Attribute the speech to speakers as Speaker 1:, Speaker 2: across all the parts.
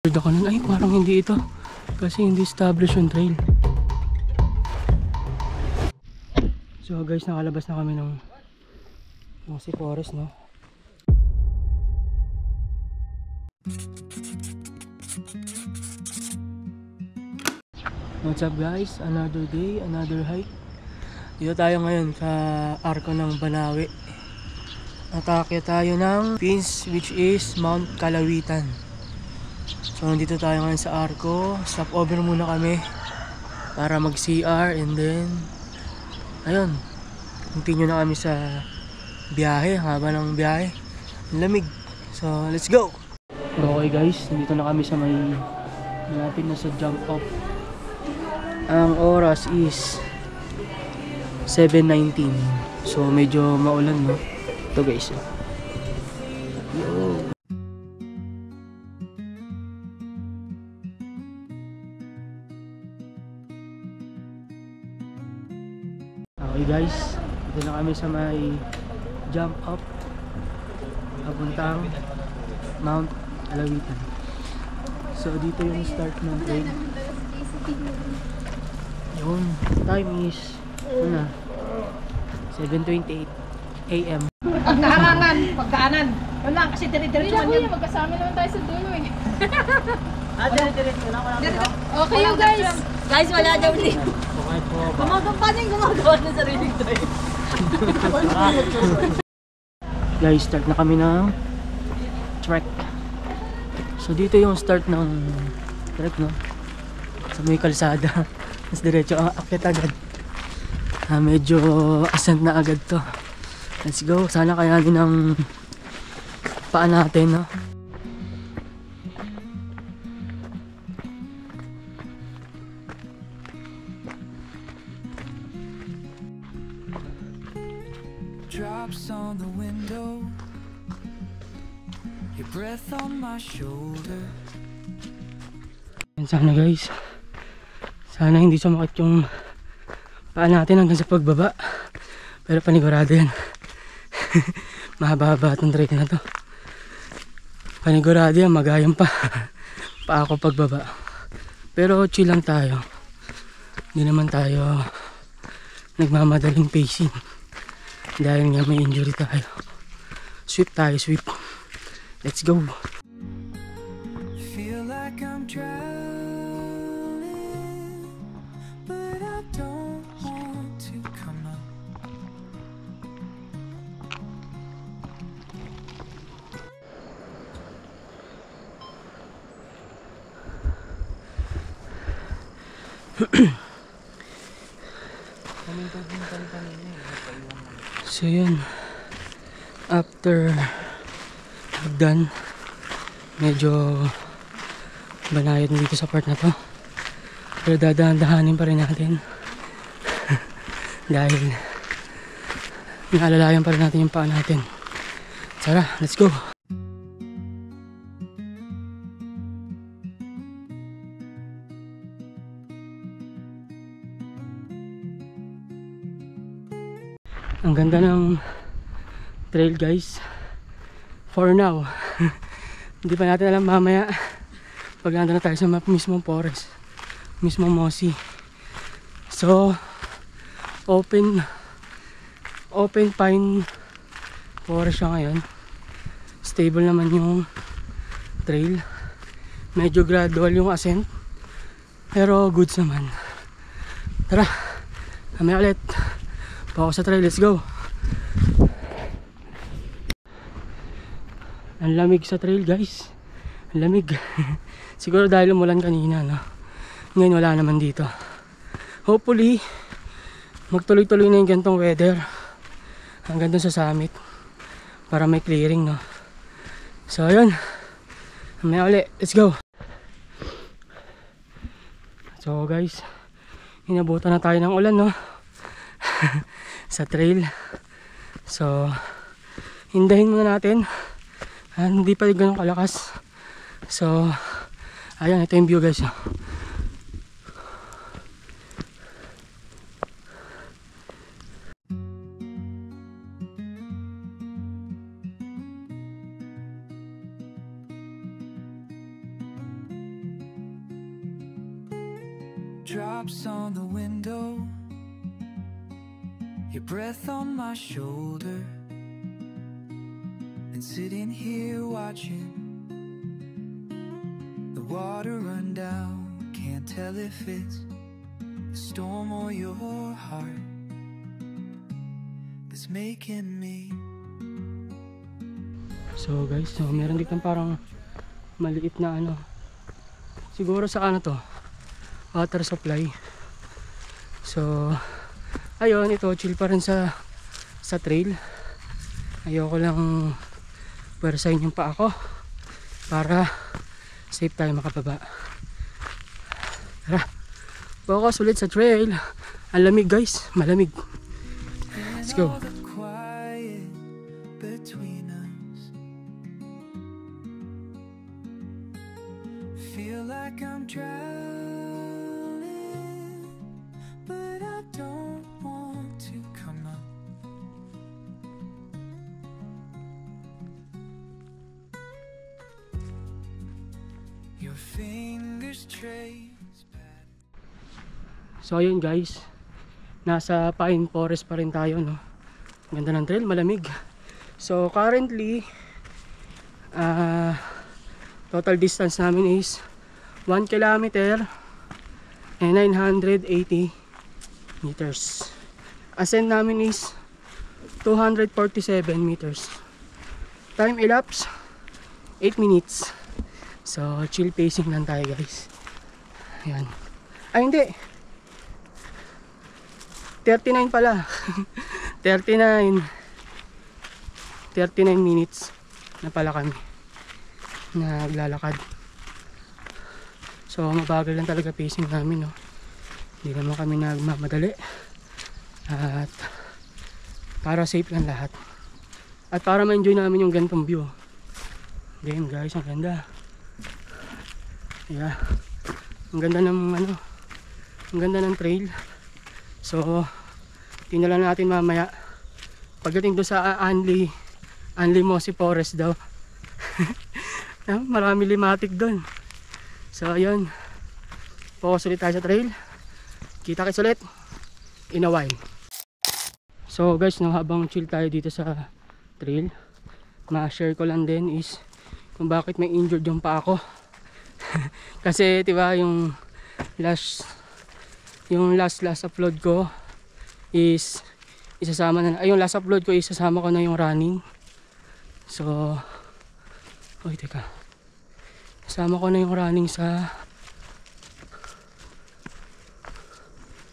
Speaker 1: Ako nun, ay parang hindi ito kasi hindi established yung trail. So guys, nakalabas na kami ng si forest, no? What's up guys? Another day, another hike. Dito tayo ngayon sa arko ng Banawe. Atake tayo ng pins which is Mount Kalawitan. So nandito tayo ngayon sa arko. Stop over muna kami para mag CR and then ayun, continue na kami sa biyahe. Haba ng biyahe, lamig. So let's go. Okay guys, nandito na kami sa may malapit na sa jump off. Ang oras is 7:19. So medyo maulan, no? Ito guys. Yo. Okay guys, dito na kami sa may jump up papuntang Mount Kalawitan. So dito yung start ng trail. Yun, time is 7:28 AM.
Speaker 2: Pagdaanan. Wala kasi dire-diretso man yan.
Speaker 3: Magkasama naman tayo sa dulo eh.
Speaker 2: Dire-diretso na.
Speaker 3: Okay you guys.
Speaker 2: Guys, wala daw din.
Speaker 1: Okay po.
Speaker 2: Gumagawa ng sariling trail.
Speaker 1: Guys, start na kami ng trek. So dito yung start ng trek, no? Sa may kalsada. Mas diretso ang akit agad. Medyo ascent na agad to. Let's go. Sana kayanin ng paa natin, no?
Speaker 4: Drops on the window, your breath on my shoulder.
Speaker 1: Sana guys, sana hindi sumakit yung paa natin hanggang sa pagbaba. Pero panigurado yan. Mahaba-haba itong trail na to. Panigurado yan, magayang pa pa ako pagbaba. Pero chill lang tayo. Hindi naman tayo nagmamadaling pacing dahil nga may injury tayo. Sweep tayo, sweep. Let's go.
Speaker 4: Feel like I'm drowning, but I don't want to come up.
Speaker 1: So yun, after done, medyo banayad na dito sa part na to, pero dadahan-dahanin pa rin natin dahil naalalayan pa rin natin yung paa natin. Tara, let's go. Ang ganda ng trail guys for now. Hindi pa natin alam mamaya pag nandun na tayo sa mismong forest, mismong mossy. So open pine forest siya ngayon. Stable naman yung trail, medyo gradual yung ascent pero goods naman. Tara, mamaya ulit ako sa trail, let's go. Ang lamig sa trail guys, ang lamig. Siguro dahil umulan kanina, no? Ngayon wala naman dito. Hopefully magtuloy-tuloy na yung gantong weather hanggang dun sa summit para may clearing, no? So ayun, mamaya ulit, let's go. So guys, inabutan na tayo ng ulan, no? Sa trail. So hindahin muna natin. Hindi pa ganun kalakas. So ayan, ito yung view guys.
Speaker 4: drops on the window, your breath on my shoulder, and sitting here watching the water run down. Can't tell if it's the storm or your heart that's making me.
Speaker 1: So guys, so meron dito parang maliit na ano, siguro sa ano to, water supply. So ayun, ito chill pa rin sa trail. Ayoko lang pwersahin yung paa ko para safe tayo makababa. Tara, focus ulit sa trail. Ang lamig guys, malamig. Let's go.
Speaker 4: And all the quiet between us, feel like I'm drowning, but I don't want to come up. Your fingers trace back.
Speaker 1: So ayun guys, nasa pine forest pa rin tayo, no? Ganda ng trail, malamig. So currently total distance namin is 1 kilometer and 980 meters. Ascent namin is 247 meters. Time elapsed 8 minutes. So chill pacing lang tayo guys. Ayan. Ay hindi, 39 pala. 39 minutes na pala kami naglalakad. So mabagal lang talaga pacing namin, no? Hindi naman kami nagmamadali. At para safe lang lahat. At para ma-enjoy namin yung ganitong view. Damn guys, ang ganda. Yeah. Ang ganda ng ano, ang ganda ng trail. So tingnan lang natin mamaya pagdating doon sa Anli Mossy Forest daw. Marami limatic doon. So ayun, focus ulit tayo sa trail. Kita-kits ulit in a while. So guys, no, habang chill tayo dito sa trail, ma-share ko lang din is kung bakit may injured yung paa ko. Kasi diba yung last upload ko is isasama na, yung last upload ko isasama ko na yung running. So oy teka, isama ko na yung running sa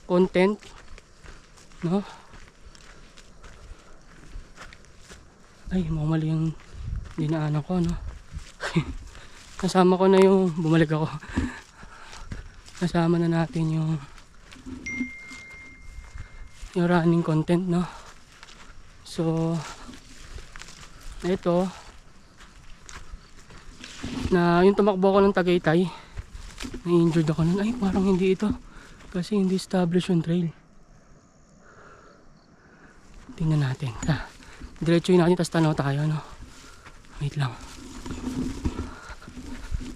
Speaker 1: content, no? Ay mali yung dinaanan ko, no? Nasama ko na yung bumalik ako. Nasama na natin yung running content, no? So ito na yung tumakbo ko ng Tagaytay, na-injured ako nun. Ay parang hindi ito kasi hindi established yung trail. Tingnan natin. Diretsuhin natin tapos tanaw tayo, no? Wait lang,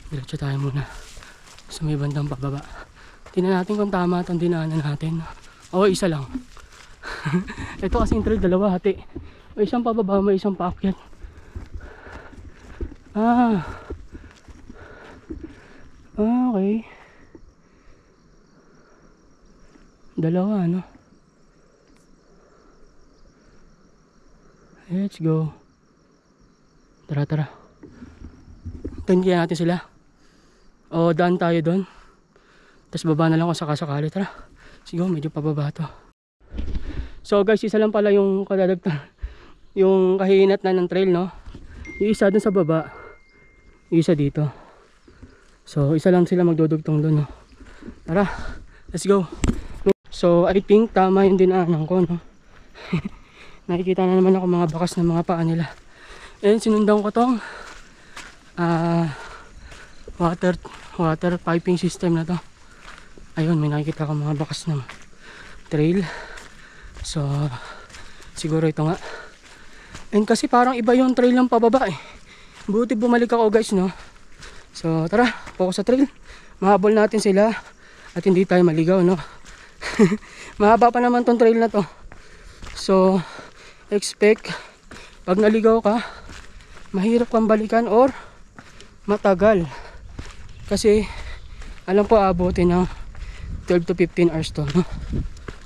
Speaker 1: diretso tayo muna sa may bandang pababa. Tingnan natin kung tama itong dinaanan natin. Oo, isa lang. Ito kasi yung trail, dalawa hati. May isang pababa, may isang paakyat. Okay. Dalawa, no? Let's go. Tara. Tingnan natin sila. O daan tayo doon. Tapos baba na lang kung sakasakali. Tara. Sige, medyo pababa to. So guys, isa lang pala yung kadadagtan, yung kahinat na ng trail, no? Yung isa dun sa baba, yung isa dito. So isa lang sila magdudugtong dun, no? Tara, let's go. So I think tama yung dinaanan ko, no? Nakikita na naman ako mga bakas ng mga paa nila. And sinundan ko tong water piping system na to. Ayun, may nakikita ko mga bakas ng trail. So siguro ito nga. And kasi parang iba yung trail ng pababa eh. Buti bumalik ako guys, no? So tara, focus sa trail. Mahabol natin sila. at hindi tayo maligaw, no? Mahaba pa naman tong trail na to. So, expect pag naligaw ka, mahirap kang balikan or matagal. Kasi, alam po abutin ng 12 to 15 hours to, no?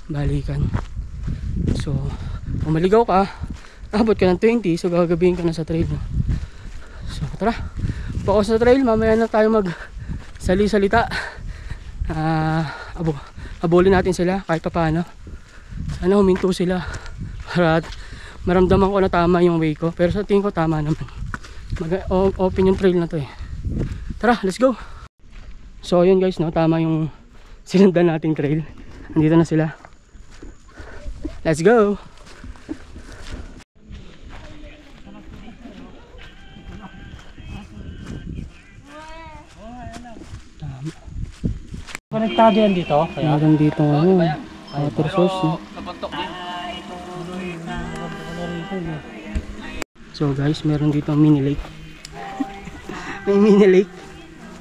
Speaker 1: Balikan. So, kung maligaw ka, abot ka ng 20, so gagabihin ka na sa trail, no? So, tara. Focus sa trail, mamaya na tayo mag-sali-salita. Habulin natin sila kahit pa paano. Sana huminto sila para maramdaman ko na tama yung way ko. Pero sa tingin ko tama naman. Open yung trail na to eh. Tara, let's go. So yun guys, no, tama yung sinundan nating trail. Andito na sila. Let's go.
Speaker 5: Konektado yan dito? Kaya?
Speaker 1: Meron dito water source, no? So guys, meron dito mini lake. May mini lake.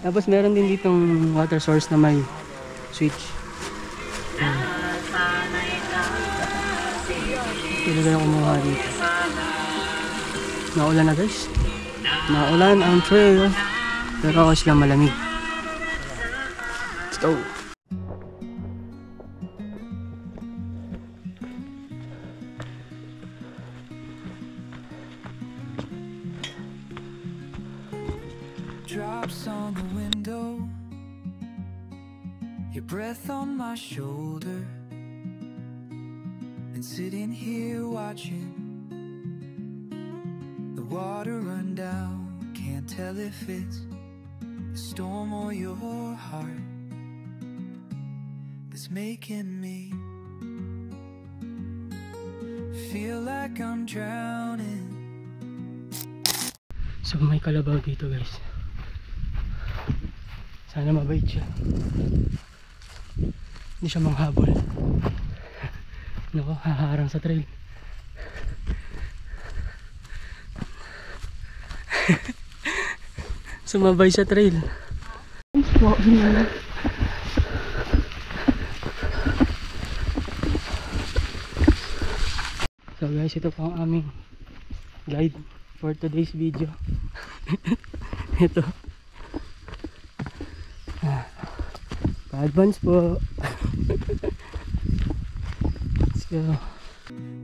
Speaker 1: Tapos meron din ditong water source na may switch. Pwede kayo kumuha dito. Naulan na guys. Naulan ang trail. Pero ako sila malamig. Let's go.
Speaker 4: Drops on the window, your breath on my shoulder, and sitting here watching the water run down. Can't tell if it's the storm or your heart that's making me feel like I'm drowning.
Speaker 1: So may kalabaw dito guys. Sana mabait siya. Hindi siya manghabol. Nako, haharang sa trail. Sumabay sa trail. So guys, ito po ang aming guide for today's video. Ito. Pa-advance po. Let's go.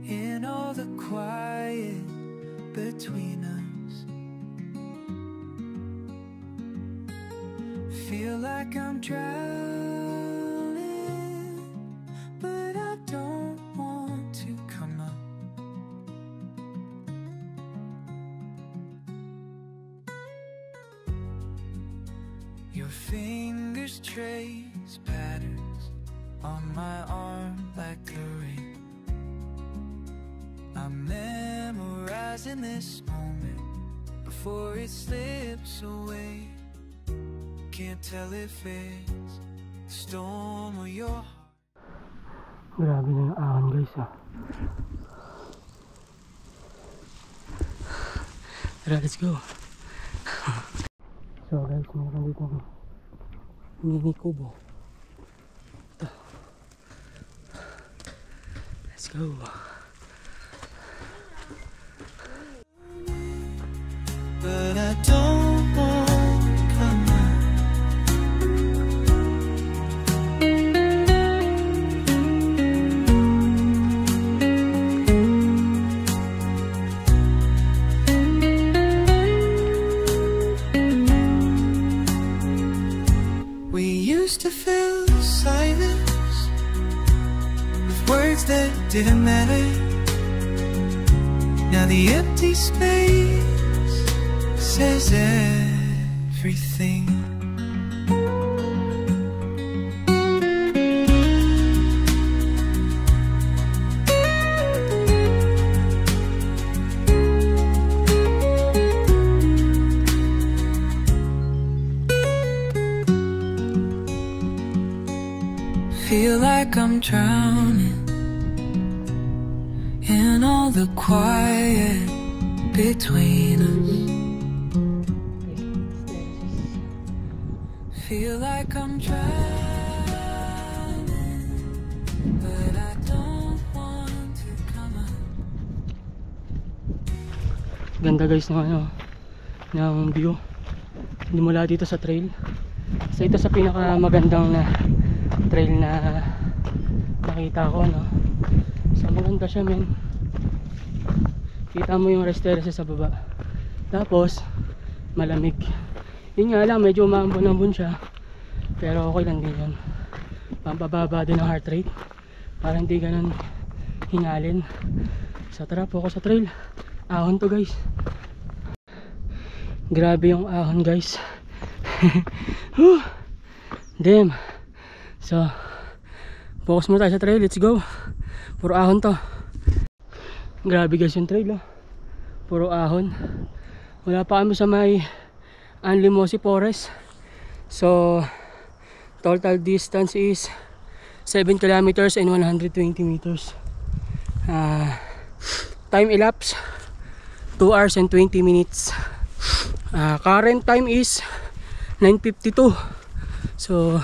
Speaker 4: In all the quiet between us, feel like I'm drowning, but I don't want to come up. Your fingers trace patterns on my arm like a ring. I'm memorizing this moment before it slips away. Can't tell if it's the storm or your heart.
Speaker 1: Grabe na yung ahon guys, ah. Tara, let's go. So guys, meron dito mini kubo. Ito. Let's go.
Speaker 4: But I don't want to come out. We used to fill silence with words that didn't matter. Now the empty space says everything. Feel like I'm drowning in all the quiet between us. Feel like I'm drowning.
Speaker 1: Ganda guys ng ano, ng view. Hindi mula dito sa trail. So ito sa pinaka magandang na trail na nakita ko, no. So maganda siya, men. Kita mo yung rest terraces sa baba. Tapos malamig. Yun nga lang, medyo umaambon-ambon siya. Pero okay lang din yun. Pampababa din ang heart rate para hindi ganun hingalin. So tara po ako sa trail. Ahon to guys. Grabe yung ahon guys. Damn. So focus muna tayo sa trail. Let's go. Puro ahon to. Grabe guys yung trail, oh. Puro ahon. Wala pa kami sa may Anlimosi Forest. So total distance is 7 kilometers and 120 meters. Time elapsed 2 hours and 20 minutes. Current time is 9:52. So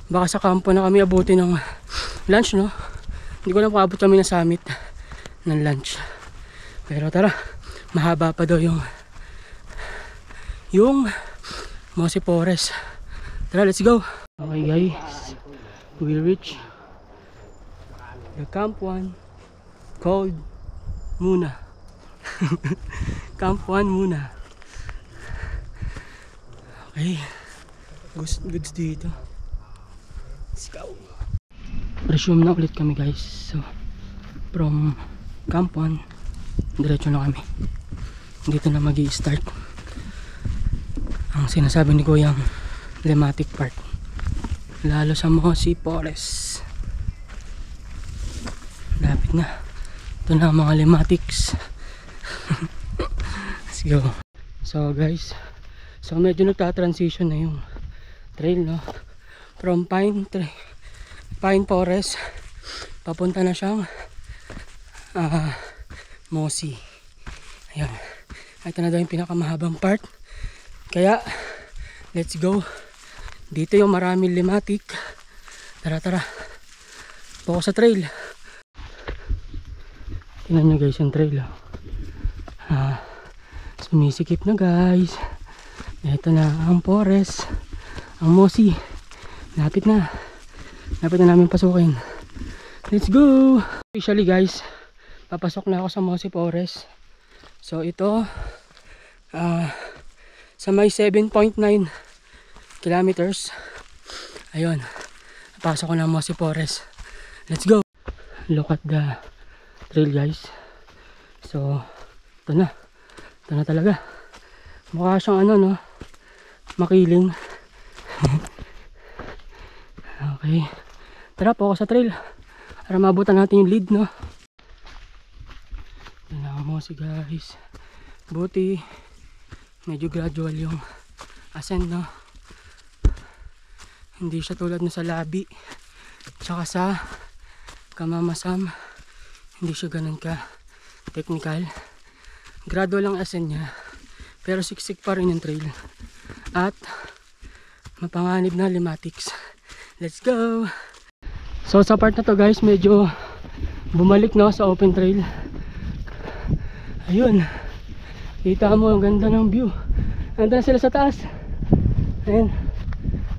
Speaker 1: baka sa kampo na kami abutin ng lunch, no? Hindi ko lang kung abot kami ng summit ng lunch. Pero tara, mahaba pa daw yung Mosi Forest. Tara, let's go. Okay guys, we reach the Camp 1 called Muna. Camp 1 Muna. Okay, goods dito. Let's go. Resume na ulit kami guys. So from Camp 1 diretso na kami. Dito na magi-start ang sinasabi ni Kuya, Lematic Park, lalo sa Mosi Forest. Lapit na. Ito na ang mga lematics. Let's go. So guys, so medyo nagta-transition na yung trail, no? From Pine Forest papunta na siyang Mosi. Ayan, ito na daw yung pinakamahabang part. Kaya let's go. Dito yung maraming lematic. Tara tara, po sa trail. Tingnan nyo guys yung trail, oh. Sumisikip na guys. Ito na ang forest, ang Mosi. Lapit na namin pasukin. Let's go. Officially guys, papasok na ako sa Mosi Forest. So ito sa may 7.9 kilometers. Ayun, papasok ko na Mosi Forest. Let's go. Look at the trail guys. So ito na talaga. Mukha siyang ano, no, makiling. Okay, tara po ako sa trail para mabutan natin yung lead, no. Yan na ang Mosi guys. Buti medyo gradual yung ascent, no. Hindi siya tulad na sa Labi tsaka sa Kamamasam. Hindi siya ganun ka technical. Gradual ang ascent niya, pero siksik pa rin yung trail at mapanganib na lematics. Let's go. So sa part na to guys, medyo bumalik, no, sa open trail. Ayun, kita mo ang ganda ng view. Nandun na sila sa taas. Ayun,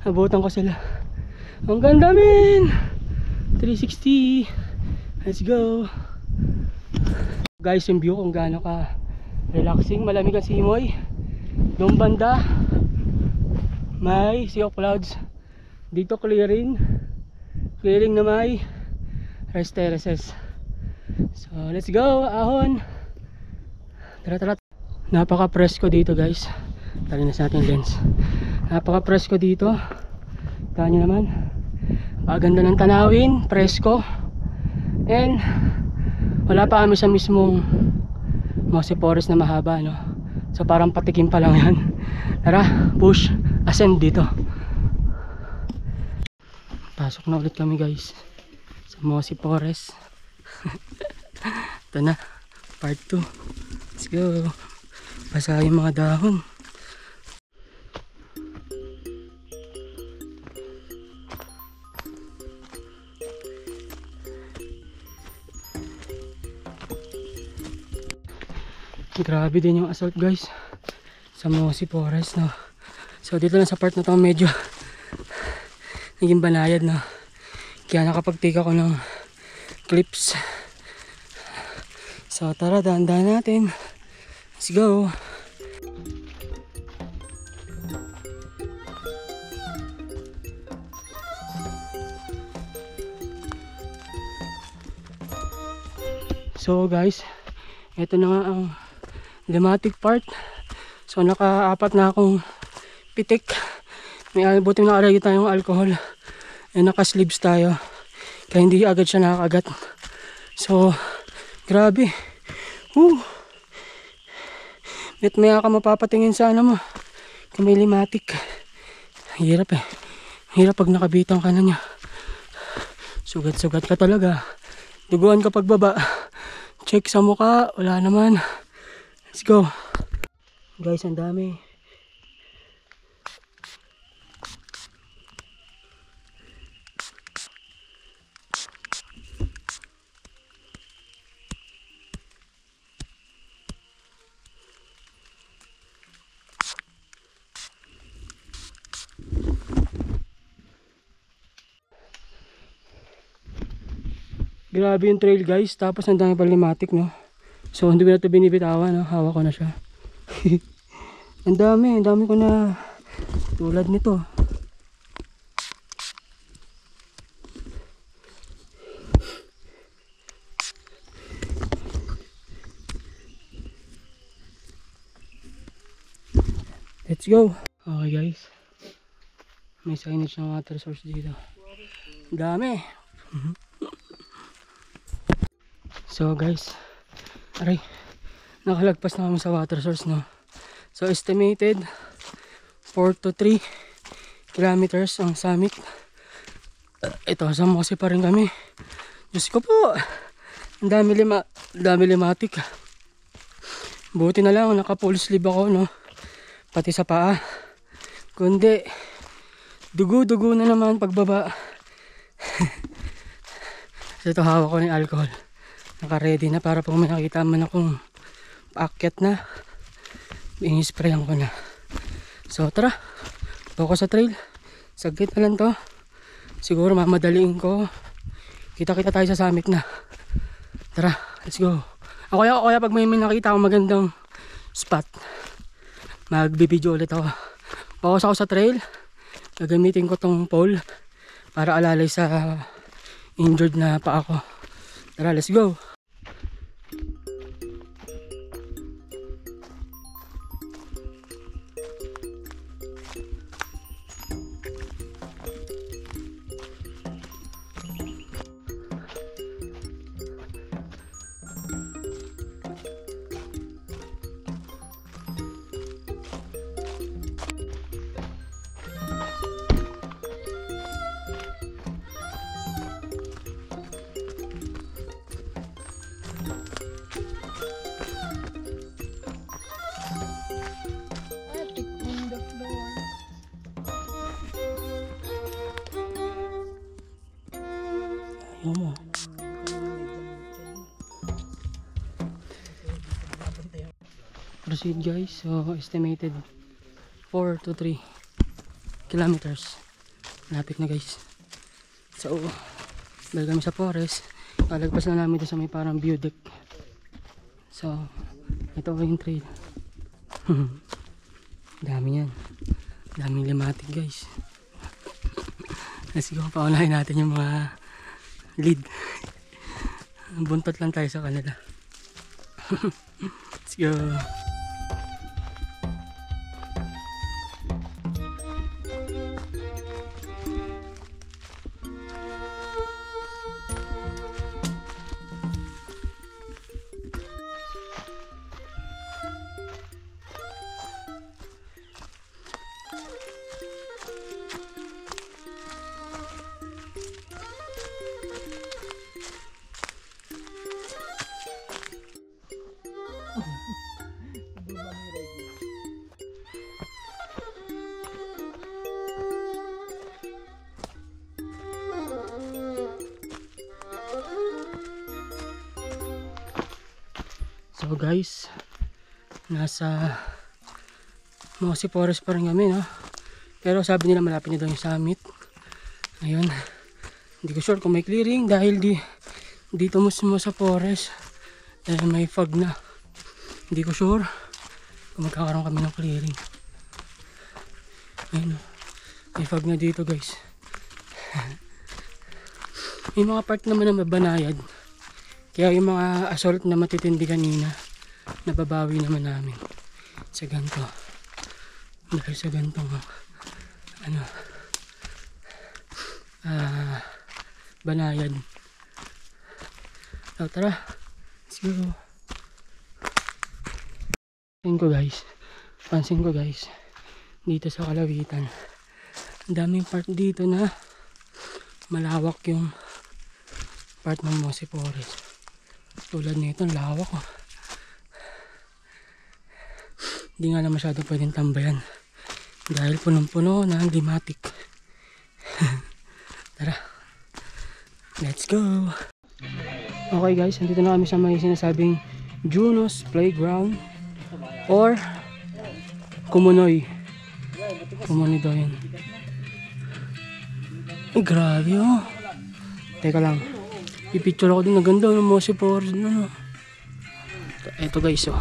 Speaker 1: abutan ko sila. Ang ganda, men. 360. Let's go. Guys, yung view kung gaano ka relaxing. Malamig ang simoy. Doon banda may sea of clouds. Dito clearing na may rest terraces. So let's go, ahon. Tara. Napaka presko dito guys. Tali na sa ating lens. Napaka presko dito. Taan nyo naman, paganda ng tanawin, presko. And wala pa kami sa mismong Mosi Forest na mahaba, no? So parang patikim pa lang yan. Tara, push, ascend dito. Pasok na ulit kami guys sa Mosi Forest. Ito na, part 2. Let's go. Basa yung mga dahon. Grabe din yung assault guys sa Mossy Forest, no. So dito lang sa part na to medyo naging banayad, no. Kaya nakapag-take ako ng clips. So tara, dahan-dahan natin. Let's go. So guys, ito na nga ang limatic part. So naka-apat na akong pitik. Buti nakalagay tayong alcohol. And naka-sleeves tayo. Kaya hindi agad siya nakakagat. So, grabe. Maya ka mapapatingin sa ano mo. Kung may limatic. Hirap eh. Hirap pag nakabitang ka na niya. Sugat-sugat ka talaga. Duguan ka pagbaba. Check sa mukha. Wala naman. Let's go. Guys, ang dami. Grabe yung trail guys, tapos ang dami pa limatic, no. So hindi ko na ito binibitawan, no. Hawak ko na siya. ang dami ko na tulad nito. Let's go. Okay guys, may signage ng water source dito. Ang dami. So guys, aray, nakalagpas na kami sa water source, no. So estimated 4 to 3 kilometers ang summit. Ito, sa Mossy pa rin kami. Diyos ko po, ang dami limatic. Buti na lang naka full sleeve ako, no, pati sa paa. Kundi dugo na naman pagbaba. So ito, hawak ko ng alcohol. Naka-ready na para pag may nakita man akong paakyat na, i-sprayan ko na. So tara, focus sa trail. Saglit na lang to. Siguro mamadaliin ko. Kita-kita tayo sa summit na. Tara, let's go. Ako kaya pag may nakita akong magandang spot, magbibideo ulit ako. Focus ako sa trail. Gagamitin ko tong pole para alalay sa injured na paa ko. Tara, let's go. Mo. Proceed guys. So estimated 4 to 3 kilometers. Lapit na guys. So dahil kami sa forest, kalagpas na namin ito sa may parang view deck. So ito yung trail. Dami yan. Daming limatic guys. Let's go, paunahin natin yung mga lead. Buntot lang tayo sa kanila. Let's go. So guys, Nasa Mossy Forest pa rin kami, no? Pero sabi nila malapit na daw yung summit. Ayun. Hindi ko sure kung may clearing dahil dito mismo sa forest. Dahil may fog na. Hindi ko sure kung magkakaroon kami ng clearing. Ayun. May fog na dito, guys. May mga part naman na mabanayad. Kaya yung mga assault na matitindi kanina, nababawi naman namin sa ganito. Dahil sa ganito banayad. So tara, let's go. Pansin ko guys, dito sa Kalawitan, ang daming part dito na malawak yung part ng Mossy Forest. Tulad nito, lawak oh. Hindi nga na masyado pwedeng tambayan dahil punong-puno ng limatic. Tara, let's go. Okay guys, nandito na kami sa may sinasabing Juno's Playground or Kumunoy daw yan. Ay grabe oh. Teka lang, pipicture ako din, naganda ng Mossy Forest no. Eto guys oh.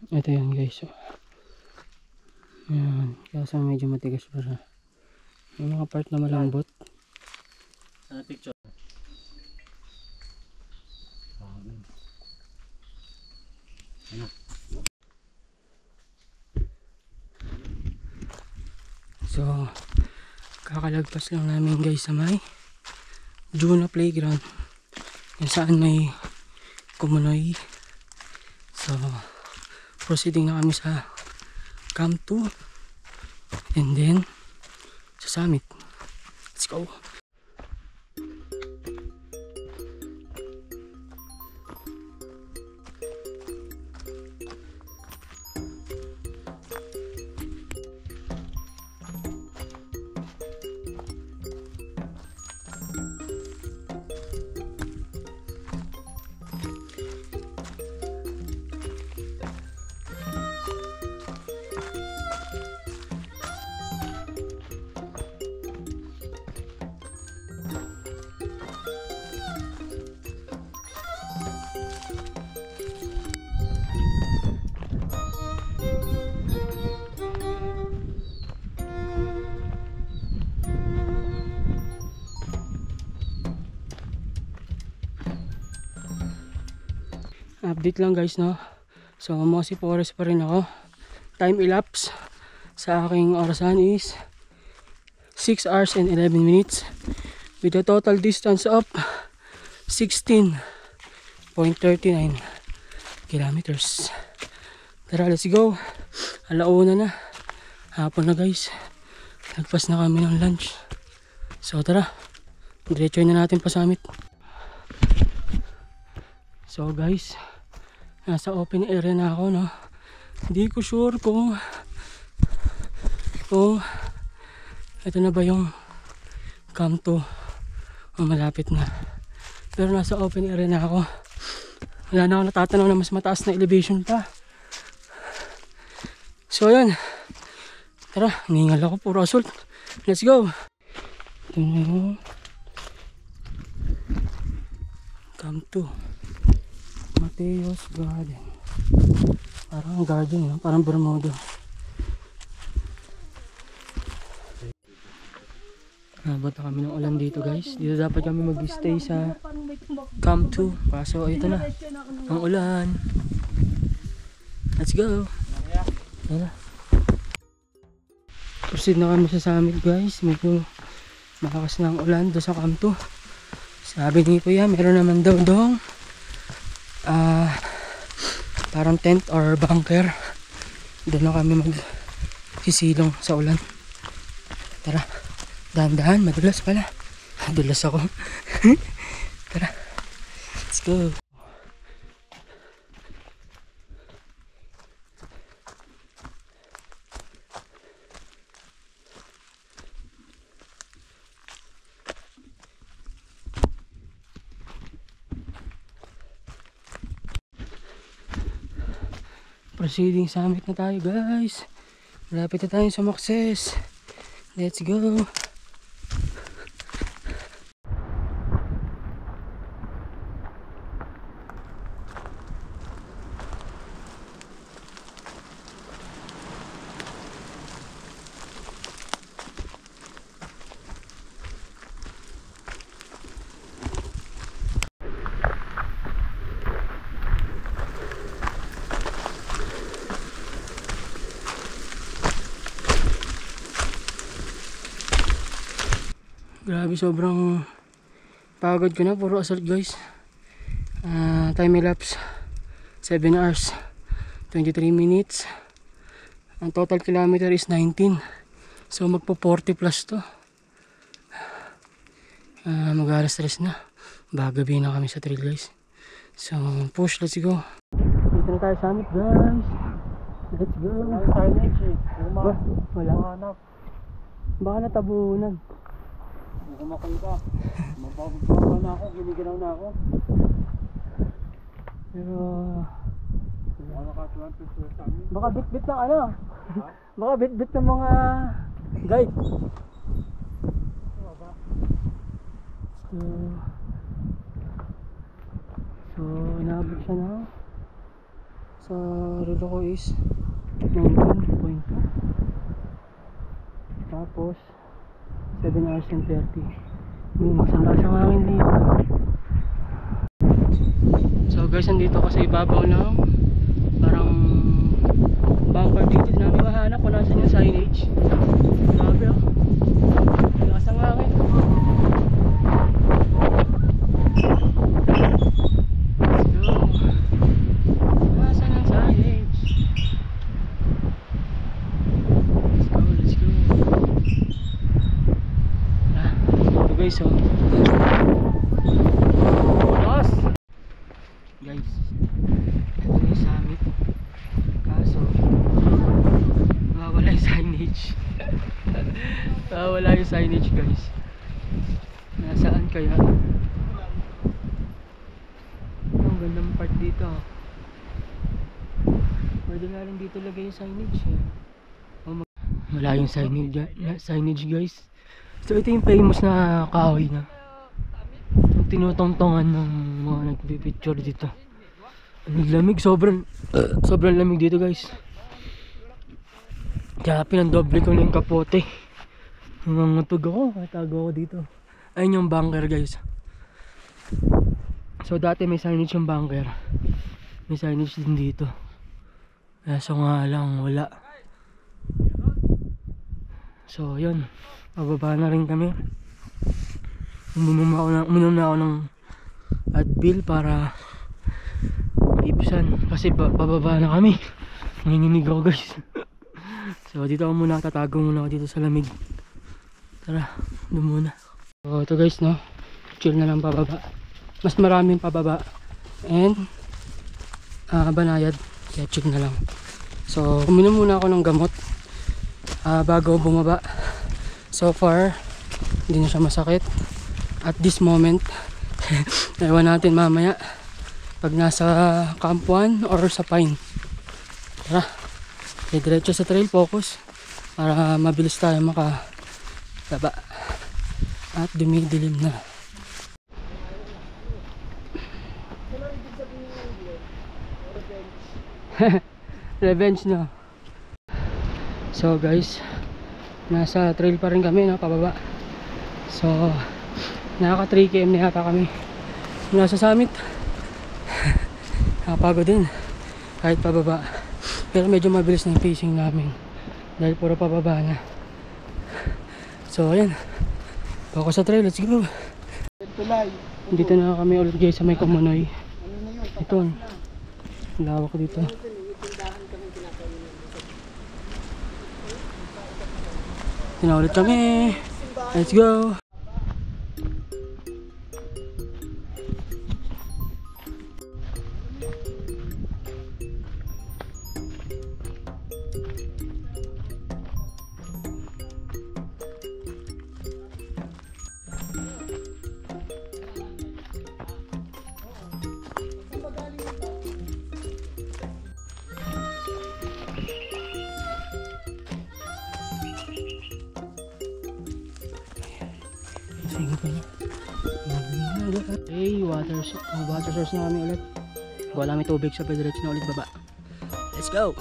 Speaker 1: Ito yan guys oh. Yan, kaya medyo matigas pa siya. May mga part na malambot.
Speaker 5: Picture.
Speaker 1: So kakalagpas lang namin guys sa may Juno Playground kung saan may Kumunoy. So proceeding na kami sa Camp 2 and then sa summit. Let's go. Update lang guys no. So Mossy Forest pa rin ako. Time elapse sa aking orasan is 6 hours and 11 minutes with a total distance of 16.39 kilometers. Tara, let's go. Alauna na. Hapon na guys. Nagpas na kami ng lunch. So tara, diretso na natin pa summit. So guys, nasa open area na ako no. Hindi ko sure kung ito na ba yung Camp 2 o malapit na. Pero nasa open area na ako. Wala na ako natatanaw na mas mataas na elevation pa. So yan. Tara, hiningal ako, puro assault. Let's go. Ito na yung Camp 2 Mateos Garden. Parang garden no? Parang Bermuda. Nabot na kami ng ulan dito guys. Dito dapat kami mag-stay sa Camp 2. Kaso ito na ang ulan. Let's go. Tara. Proceed na kami sa summit guys. Medyo malakas na ang ulan doon sa Camp 2. Sabi ni Kuya meron naman daw doong parang tent or bunker. Doon na kami magsisilong sa ulan. Tara, dahan-dahan, madulas pala. Madulas ako. Tara, let's go. Proceeding summit na tayo guys. Malapit na tayo sa success. Let's go. Grabe, sobrang pagod ko na. Puro assault guys. Time elapse 7 hours 23 minutes. Ang total kilometer is 19. So magpo 40 plus to. Mag-alas 3 na. Bagabi na kami sa trail guys. So push, let's go. Dito na tayo sa summit guys. Let's go. Wala. Baka natabunan.
Speaker 5: Kumakay ka. Mabababa na ako, giniginaw na ako.
Speaker 1: Pero
Speaker 5: Nakakatuwan to sa amin.
Speaker 1: baka bit-bit ng ano. Baka bit-bit ng mga guide. So inaabot siya na. Sa relo ko is 19.2. Tapos 7 hours and 30 minutes. Ang lasang akin dito. So guys, nandito ako sa ibabaw ng parang bunker dito. Hindi namin mahanap kung nasan yung signage. Grabe oh. Lasang akin. Let's go. Nasan yung signage? Let's go. Guys, so guys, ito na yung summit. Kaso nawawala yung signage. Nawawala yung signage guys. Nasaan kaya? Ang gandang part dito. Pwede nga rin dito lagay yung signage eh. Wala yung signage guys. So ito yung famous na kahoy na yung tinutongtongan ng mga nagpipicture dito. Ang lamig, sobrang lamig dito guys. Kaya pinandoble ko na yung kapote. Nangangutog ako, katago ako dito. Ayun yung bunker guys. So dati may signage yung bunker. May signage din dito. Kaso nga lang wala. So yun, pababa na rin kami. Uminom na ako ng Advil para ibisan. Kasi pababa na kami. Nanginginig ako guys. So dito ako muna, tatago muna ako dito sa lamig. Tara, doon muna. So ito guys no, chill na lang pababa. Mas maraming pababa. And banayad, kaya chill na lang. So uminom muna ako ng gamot bago bumaba. So far hindi na siya masakit at this moment. Ewan natin mamaya pag nasa Camp 1 or sa Pine. Tara, diretso sa trail, focus para mabilis tayo makababa at dumidilim na. Revenge no. So guys, nasa trail pa rin kami na pababa. So nakaka 3 km na yata kami nasa summit. Nakapagod din kahit pababa, pero medyo mabilis na yung pacing namin dahil puro pababa na. So ayan, focus sa trail, let's go. Dito na kami ulit guys sa may Kumunoy. Ito, lawak dito. Tinaulit kami. Let's go. Sige pala. Okay, water source na kami ulit. Wala may tubig sa pediretso na ulit baba. Let's go!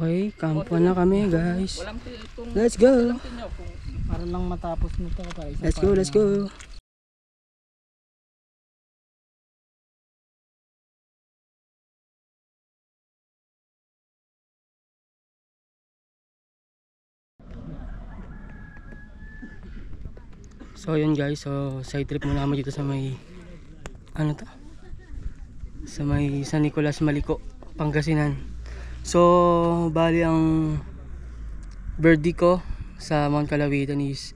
Speaker 1: Okay, kampo na kami guys. Let's go!
Speaker 5: Para lang matapos nito.
Speaker 1: Let's go, let's go! So yun guys, so side trip muna kami dito sa may ano to? Sa may San Nicolas Maliko, Pangasinan. So bali ang birdie ko sa Mount Calawitan is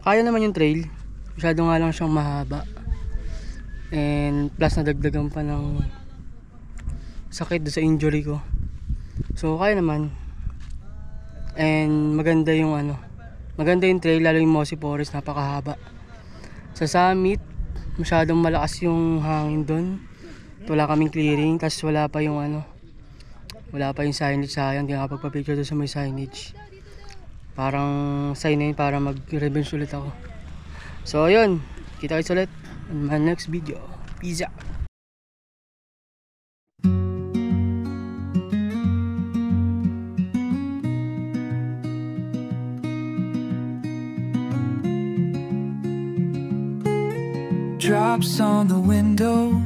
Speaker 1: kaya naman yung trail, masyado nga lang siyang mahaba, and plus nadagdagan pa ng sakit do sa injury ko. So kaya naman, and maganda yung trail, lalo yung Mossy Forest, napakahaba. Sa summit masyadong malakas yung hangin doon, wala kaming clearing, kasi wala pa yung signage. Sayang, di nakapagpa-picture doon sa may signage. Parang sign na yun para mag-revenge ulit ako. So ayun, kita kayo ulit in my next video. Peace out!
Speaker 4: Drops on the window,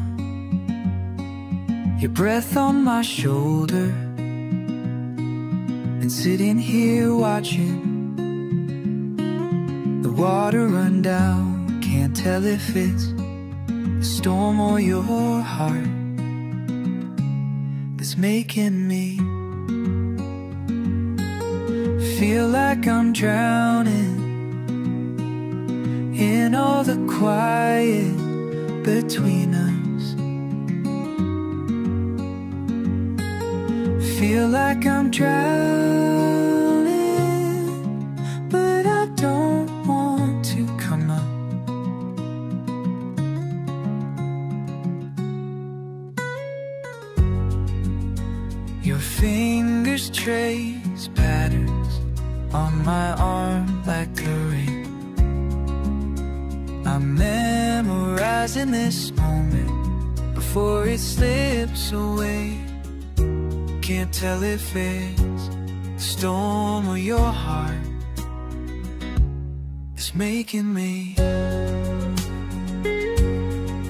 Speaker 4: your breath on my shoulder, and sitting here watching the water run down. Can't tell if it's the storm or your heart that's making me feel like I'm drowning in all the quiet between us. Feel like I'm drowning, but I don't want to come up. Your fingers trace patterns on my arm like a ring. I'm memorizing this moment before it slips away. Can't tell if it's the storm or your heart that's making me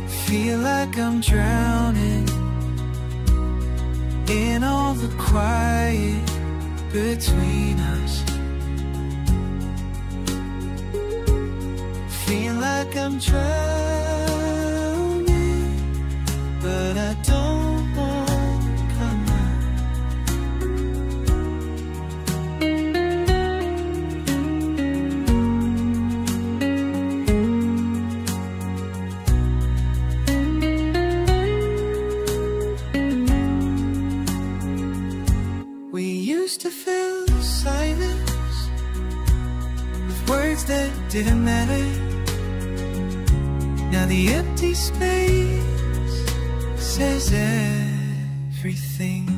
Speaker 4: feel like I'm drowning in all the quiet between us. Feel like I'm drowning, but I don't want to come out. We used to fill silence with words that didn't matter. Now the empty space says everything.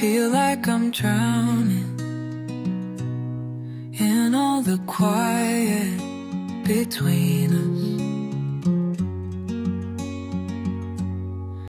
Speaker 4: Feel like I'm drowning in all the quiet between us.